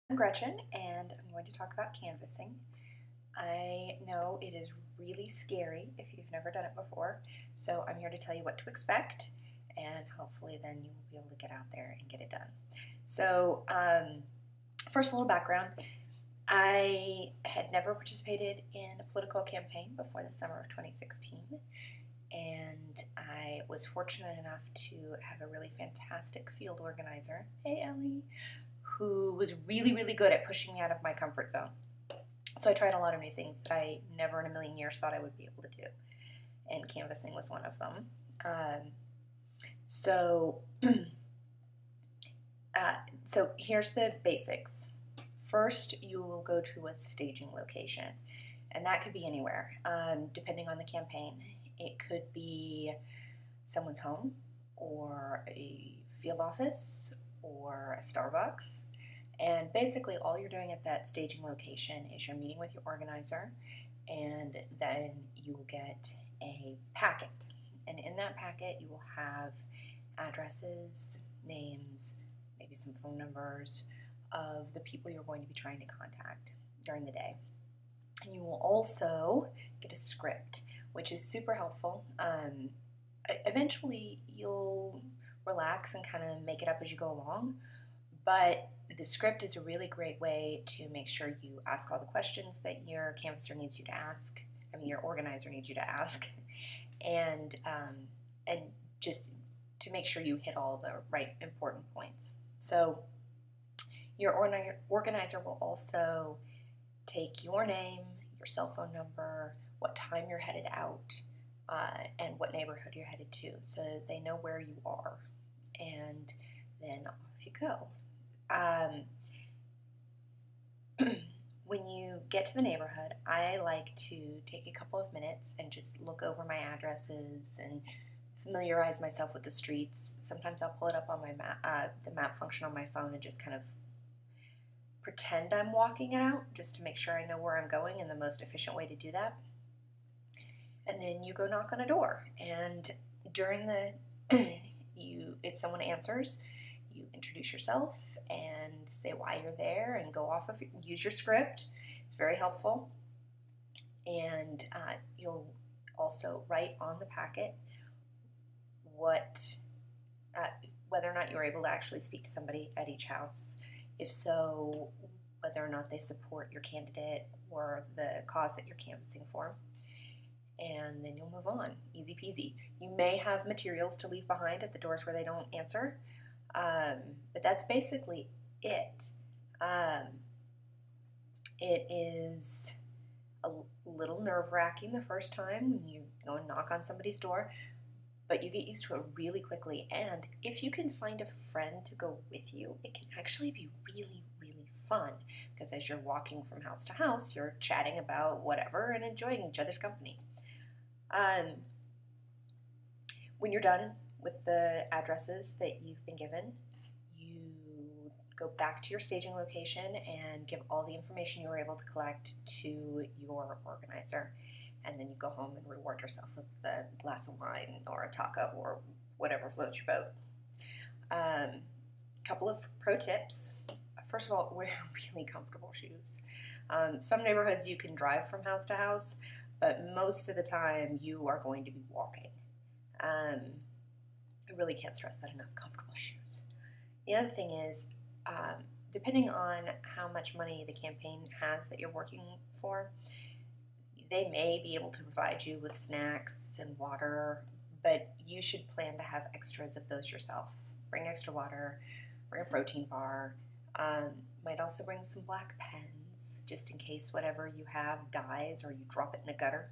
I'm Gretchen, and I'm going to talk about canvassing. I know it is really scary if you've never done it before, so I'm here to tell you what to expect, and hopefully then you will be able to get out there and get it done. So, first, a little background. I had never participated in a political campaign before the summer of 2016, and I was fortunate enough to have a really fantastic field organizer, hey Ellie, who was really, really good at pushing me out of my comfort zone. So I tried a lot of new things that I never in a million years thought I would be able to do, and canvassing was one of them. So, so here's the basics. First, you will go to a staging location, and that could be anywhere, depending on the campaign. It could be someone's home, or a field office, or a Starbucks. And basically, all you're doing at that staging location is you're meeting with your organizer, and then you will get a packet. And in that packet, you will have addresses, names, maybe some phone numbers of the people you're going to be trying to contact during the day. And you will also get a script, which is super helpful. Eventually, you'll relax and kind of make it up as you go along, but the script is a really great way to make sure you ask all the questions that your canvasser needs you to ask. Your organizer needs you to ask, and just to make sure you hit all the right important points. So your organizer will also take your name, your cell phone number, what time you're headed out, and what neighborhood you're headed to, so they know where you are, and then off you go. When you get to the neighborhood, I like to take a couple of minutes and just look over my addresses and familiarize myself with the streets. Sometimes I'll pull it up on my the map function on my phone, and just kind of pretend I'm walking it out, just to make sure I know where I'm going, and the most efficient way to do that. And then you go knock on a door, and during the if someone answers, you introduce yourself and say why you're there, and go off of use your script. It's very helpful. And you'll also write on the packet whether or not you're able to actually speak to somebody at each house. If so, whether or not they support your candidate or the cause that you're canvassing for. And then you'll move on. Easy peasy. You may have materials to leave behind at the doors where they don't answer, but that's basically it. It is a little nerve-wracking the first time when you go and knock on somebody's door, but you get used to it really quickly. And if you can find a friend to go with you, it can actually be really, really fun, because as you're walking from house to house, you're chatting about whatever and enjoying each other's company. When you're done with the addresses that you've been given, you go back to your staging location and give all the information you were able to collect to your organizer. And then you go home and reward yourself with a glass of wine or a taco or whatever floats your boat. Couple of pro tips. First of all, wear really comfortable shoes. Some neighborhoods you can drive from house to house, but most of the time you are going to be walking. I really can't stress that enough, comfortable shoes. The other thing is, depending on how much money the campaign has that you're working for, they may be able to provide you with snacks and water, but you should plan to have extras of those yourself. Bring extra water, bring a protein bar, might also bring some black pens, just in case whatever you have dies or you drop it in a gutter.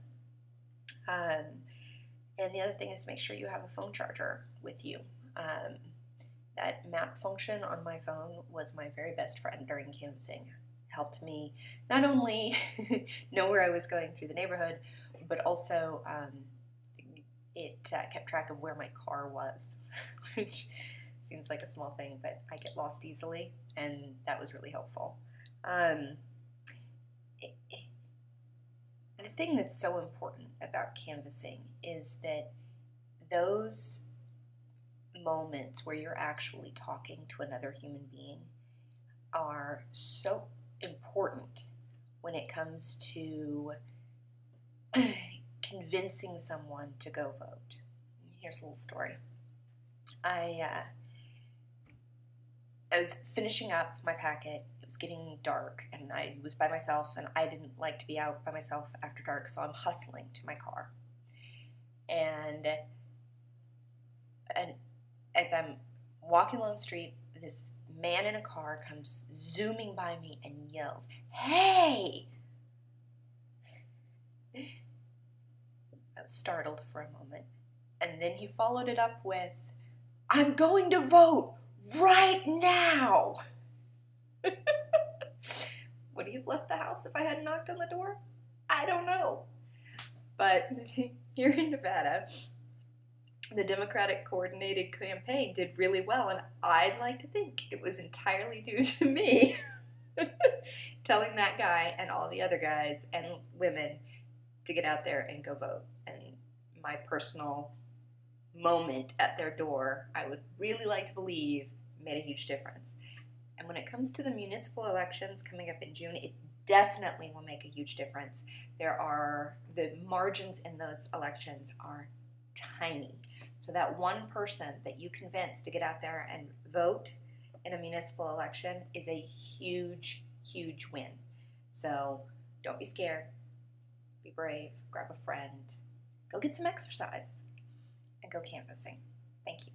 And the other thing is, make sure you have a phone charger with you. That map function on my phone was my very best friend during canvassing. It helped me not only know where I was going through the neighborhood, but also it kept track of where my car was, which seems like a small thing, but I get lost easily, and that was really helpful. The thing that's so important about canvassing is that those moments where you're actually talking to another human being are so important when it comes to convincing someone to go vote. Here's a little story. I was finishing up my packet. It was getting dark, and I was by myself, and I didn't like to be out by myself after dark, so I'm hustling to my car. And as I'm walking along the street, this man in a car comes zooming by me and yells, "Hey!" I was startled for a moment, and then he followed it up with, "I'm going to vote right now!" Would he have left the house if I hadn't knocked on the door? I don't know. But here in Nevada, the Democratic coordinated campaign did really well, and I'd like to think it was entirely due to me telling that guy and all the other guys and women to get out there and go vote. And my personal moment at their door, I would really like to believe, made a huge difference. And when it comes to the municipal elections coming up in June, it definitely will make a huge difference. The margins in those elections are tiny. So that one person that you convince to get out there and vote in a municipal election is a huge, huge win. So don't be scared. Be brave. Grab a friend. Go get some exercise. And go canvassing. Thank you.